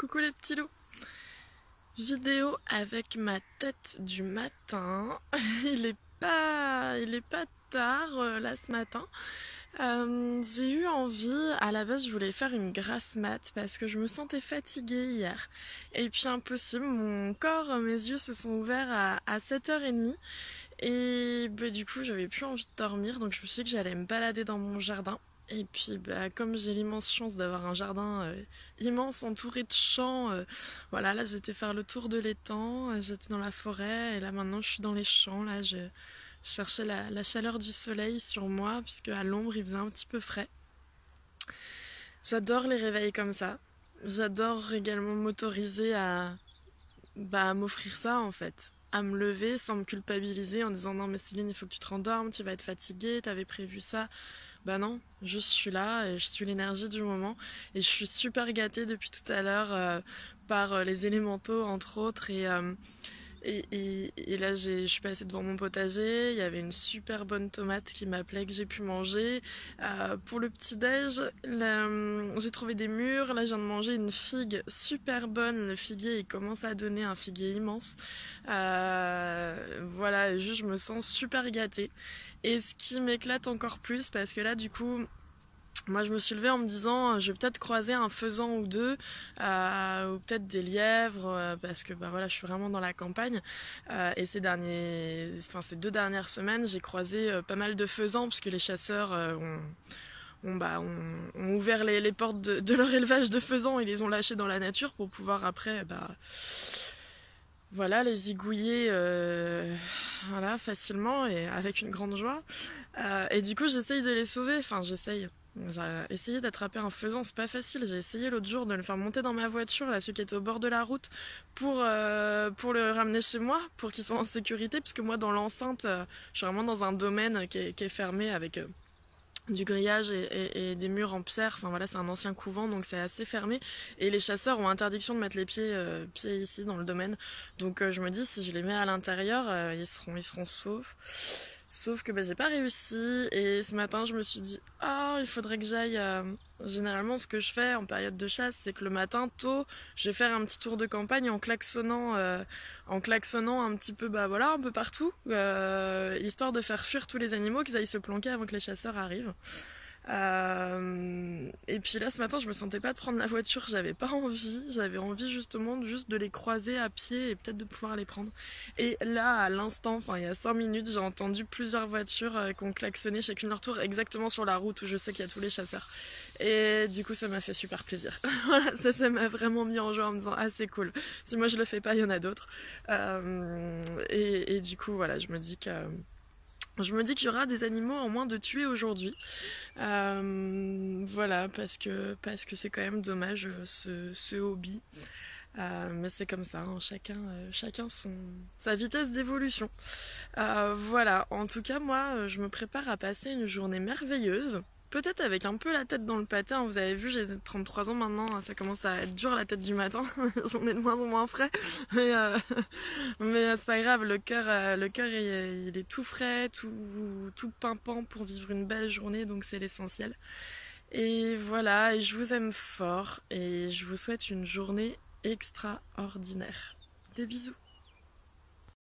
Coucou les petits loups. Vidéo avec ma tête du matin. Il est pas tard là ce matin. J'ai eu envie, à la base je voulais faire une grasse mat parce que je me sentais fatiguée hier. Et puis impossible, mon corps, mes yeux se sont ouverts à 7h30. Et du coup j'avais plus envie de dormir, donc je me suis dit que j'allais me balader dans mon jardin. Et puis comme j'ai l'immense chance d'avoir un jardin immense entouré de champs, voilà, là j'étais faire le tour de l'étang, j'étais dans la forêt et là maintenant je suis dans les champs, là je cherchais la chaleur du soleil sur moi puisque à l'ombre il faisait un petit peu frais. J'adore les réveils comme ça, j'adore également m'autoriser à m'offrir ça en fait. À me lever sans me culpabiliser en disant non mais Céline il faut que tu te rendormes, tu vas être fatiguée, t'avais prévu ça. Bah non, juste je suis là et je suis l'énergie du moment et je suis super gâtée depuis tout à l'heure par les élémentaux entre autres et là je suis passée devant mon potager, il y avait une super bonne tomate qui m'appelait que j'ai pu manger. Pour le petit-déj, j'ai trouvé des mûres, là je viens de manger une figue super bonne, le figuier il commence à donner un figuier immense. Voilà, juste je me sens super gâtée. Et ce qui m'éclate encore plus, parce que là du coup moi je me suis levée en me disant je vais peut-être croiser un faisan ou deux ou peut-être des lièvres parce que voilà je suis vraiment dans la campagne et ces 2 dernières semaines j'ai croisé pas mal de faisans puisque les chasseurs ont ouvert les portes de leur élevage de faisans et les ont lâchés dans la nature pour pouvoir après voilà, les zigouiller voilà, facilement et avec une grande joie. Et du coup, j'essaye de les sauver. Enfin, j'essaye. J'ai essayé d'attraper un faisan, c'est pas facile. J'ai essayé l'autre jour de le faire monter dans ma voiture, là, celui qui était au bord de la route, pour le ramener chez moi, pour qu'il soit en sécurité, puisque moi, dans l'enceinte, je suis vraiment dans un domaine qui est fermé avec du grillage et des murs en pierre. Enfin voilà, c'est un ancien couvent donc c'est assez fermé et les chasseurs ont interdiction de mettre les pieds ici dans le domaine. Donc je me dis si je les mets à l'intérieur, ils seront sauf que j'ai pas réussi et ce matin je me suis dit il faudrait que j'aille généralement ce que je fais en période de chasse, c'est que le matin tôt, je vais faire un petit tour de campagne en klaxonnant un petit peu voilà, un peu partout histoire de faire fuir tous les animaux, qu'ils aillent se planquer avant que les chasseurs arrivent. Et puis là ce matin je me sentais pas de prendre la voiture, j'avais envie justement juste de les croiser à pied et peut-être de pouvoir les prendre. Et là à l'instant, il y a 5 minutes, j'ai entendu plusieurs voitures qui ont klaxonné chacune leur tour exactement sur la route où je sais qu'il y a tous les chasseurs. Et du coup ça m'a fait super plaisir. Voilà, ça m'a vraiment mis en joie en me disant c'est cool, si moi je le fais pas il y en a d'autres. Et du coup voilà, je me dis qu'il y aura des animaux en moins de tuer aujourd'hui. Voilà, parce que c'est quand même dommage ce hobby. Mais c'est comme ça, hein, chacun sa vitesse d'évolution. Voilà, en tout cas, moi, je me prépare à passer une journée merveilleuse. Peut-être avec un peu la tête dans le pâté, hein. Vous avez vu, j'ai 33 ans maintenant, ça commence à être dur la tête du matin, j'en ai de moins en moins frais, mais c'est pas grave, le cœur il est tout frais, tout pimpant pour vivre une belle journée, donc c'est l'essentiel. Et voilà, et je vous aime fort, et je vous souhaite une journée extraordinaire. Des bisous.